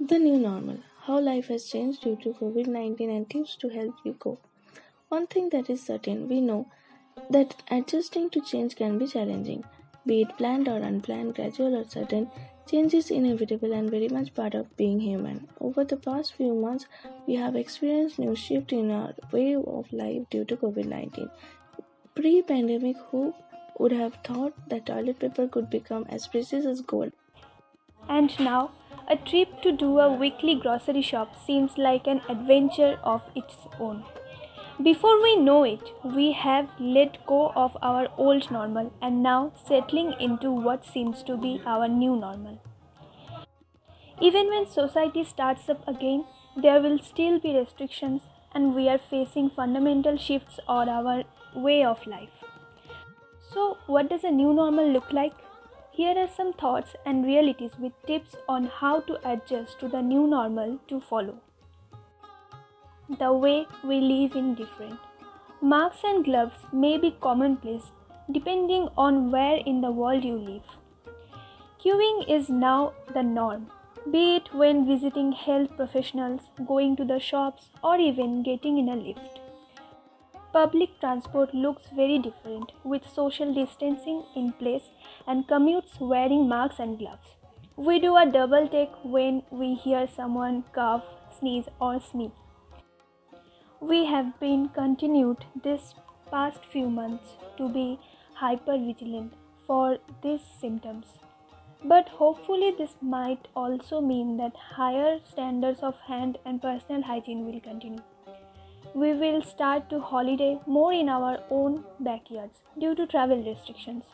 The new normal, how life has changed due to COVID 19 and tips to help you cope. One thing that is certain, we know that adjusting to change can be challenging. Be it planned or unplanned, gradual or sudden, change is inevitable and very much part of being human. Over the past few months, we have experienced new shift in our way of life due to COVID 19. Pre pandemic, who would have thought that toilet paper could become as precious as gold? And now, a trip to do a weekly grocery shop seems like an adventure of its own. Before we know it, we have let go of our old normal and now settling into what seems to be our new normal. Even when society starts up again, there will still be restrictions and we are facing fundamental shifts on our way of life. So, what does a new normal look like? Here are some thoughts and realities with tips on how to adjust to the new normal to follow. The way we live in different. Masks and gloves may be commonplace depending on where in the world you live. Queuing is now the norm, be it when visiting health professionals, going to the shops, or even getting in a lift. Public transport looks very different with social distancing in place and commutes wearing masks and gloves. We do a double take when we hear someone cough, sneeze, or sniff. We have been continued this past few months to be hyper vigilant for these symptoms. But hopefully, this might also mean that higher standards of hand and personal hygiene will continue. We will start to holiday more in our own backyards due to travel restrictions,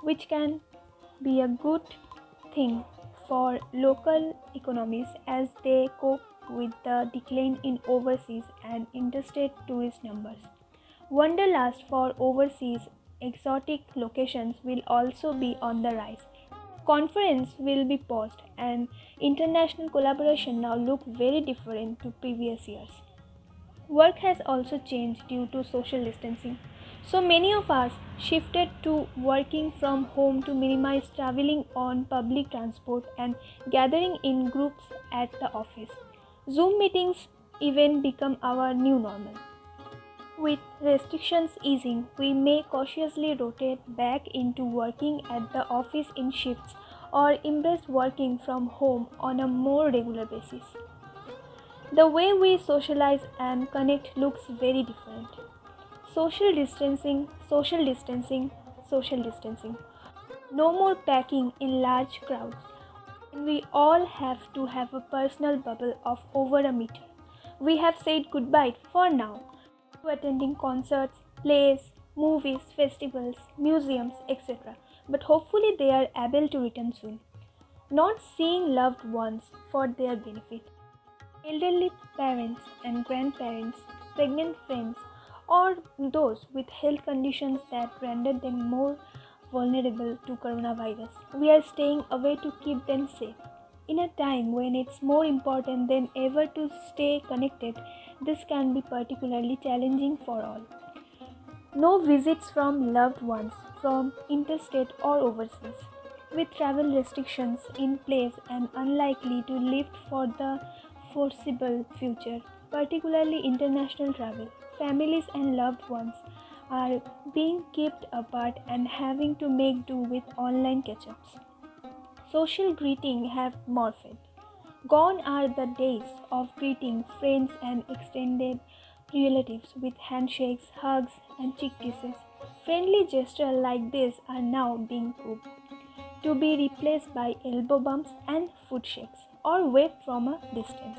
which can be a good thing for local economies as they cope with the decline in overseas and interstate tourist numbers. Wanderlust for overseas exotic locations will also be on the rise. Conference will be paused and international collaboration now look very different to previous years. Work has also changed due to social distancing. So many of us shifted to working from home to minimize traveling on public transport and gathering in groups at the office. Zoom meetings even become our new normal. With restrictions easing, we may cautiously rotate back into working at the office in shifts or embrace working from home on a more regular basis. The way we socialize and connect looks very different. Social distancing, social distancing, social distancing. No more packing in large crowds. We all have to have a personal bubble of over a meter. We have said goodbye for now to attending concerts, plays, movies, festivals, museums, etc. But hopefully they are able to return soon. Not seeing loved ones for their benefit. Elderly parents and grandparents, pregnant friends, or those with health conditions that render them more vulnerable to coronavirus. We are staying away to keep them safe. In a time when it's more important than ever to stay connected, this can be particularly challenging for all. No visits from loved ones from interstate or overseas. With travel restrictions in place and unlikely to lift for the foreseeable future, particularly international travel, families and loved ones are being kept apart and having to make do with online catch-ups. Social greeting have morphed. Gone are the days of greeting friends and extended relatives with handshakes, hugs, and cheek kisses. Friendly gestures like this are now being cooked to be replaced by elbow bumps and foot shakes or wave from a distance.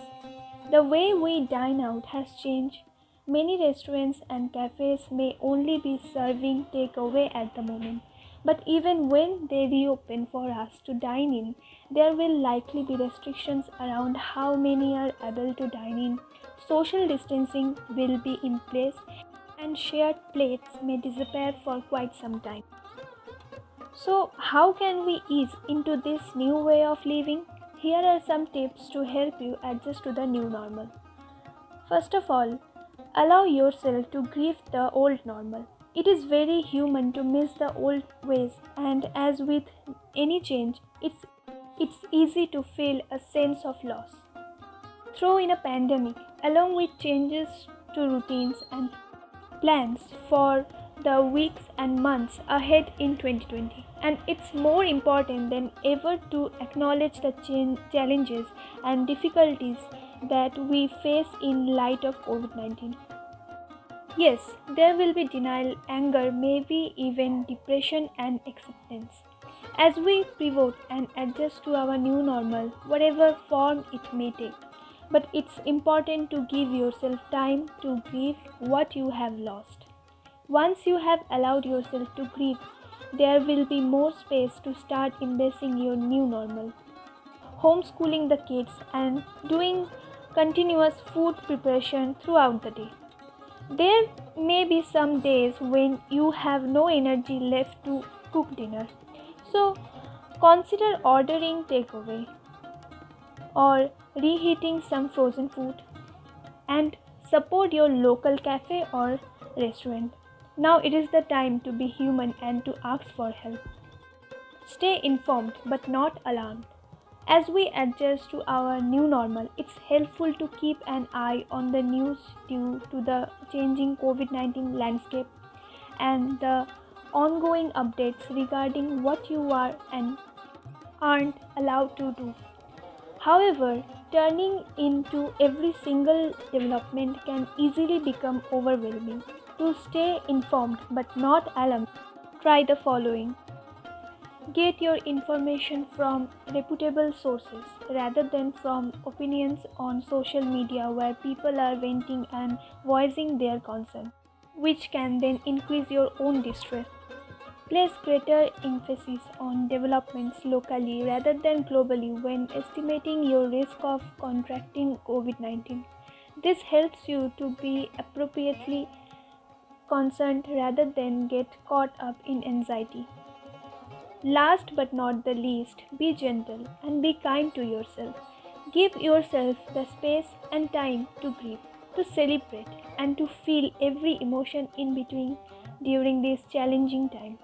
The way we dine out has changed. Many restaurants and cafes may only be serving takeaway at the moment. But even when they reopen for us to dine in, there will likely be restrictions around how many are able to dine in. Social distancing will be in place and shared plates may disappear for quite some time. So, how can we ease into this new way of living? Here are some tips to help you adjust to the new normal. First of all, allow yourself to grieve the old normal. It is very human to miss the old ways, and as with any change, it's it's easy to feel a sense of loss. Throw in a pandemic, along with changes to routines and plans for the weeks and months ahead in 2020. And it's more important than ever to acknowledge the challenges and difficulties that we face in light of COVID 19. Yes, there will be denial, anger, maybe even depression and acceptance. As we pivot and adjust to our new normal, whatever form it may take, but it's important to give yourself time to grieve what you have lost. Once you have allowed yourself to grieve, there will be more space to start embracing your new normal. Homeschooling the kids and doing continuous food preparation throughout the day. There may be some days when you have no energy left to cook dinner. So consider ordering takeaway or reheating some frozen food and support your local cafe or restaurant. Now it is the time to be human and to ask for help. Stay informed but not alarmed. As we adjust to our new normal, it's helpful to keep an eye on the news due to the changing COVID 19 landscape and the ongoing updates regarding what you are and aren't allowed to do. However, turning into every single development can easily become overwhelming. To stay informed but not alarmed, try the following. Get your information from reputable sources rather than from opinions on social media where people are venting and voicing their concern, which can then increase your own distress. Place greater emphasis on developments locally rather than globally when estimating your risk of contracting COVID 19. This helps you to be appropriately concerned rather than get caught up in anxiety. Last but not the least, be gentle and be kind to yourself. Give yourself the space and time to grieve, to celebrate, and to feel every emotion in between during this challenging time.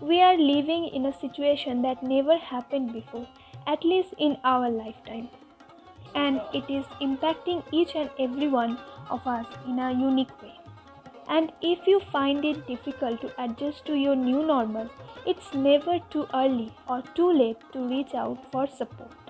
We are living in a situation that never happened before, at least in our lifetime, and it is impacting each and every one of us in a unique way. And if you find it difficult to adjust to your new normal, it's never too early or too late to reach out for support.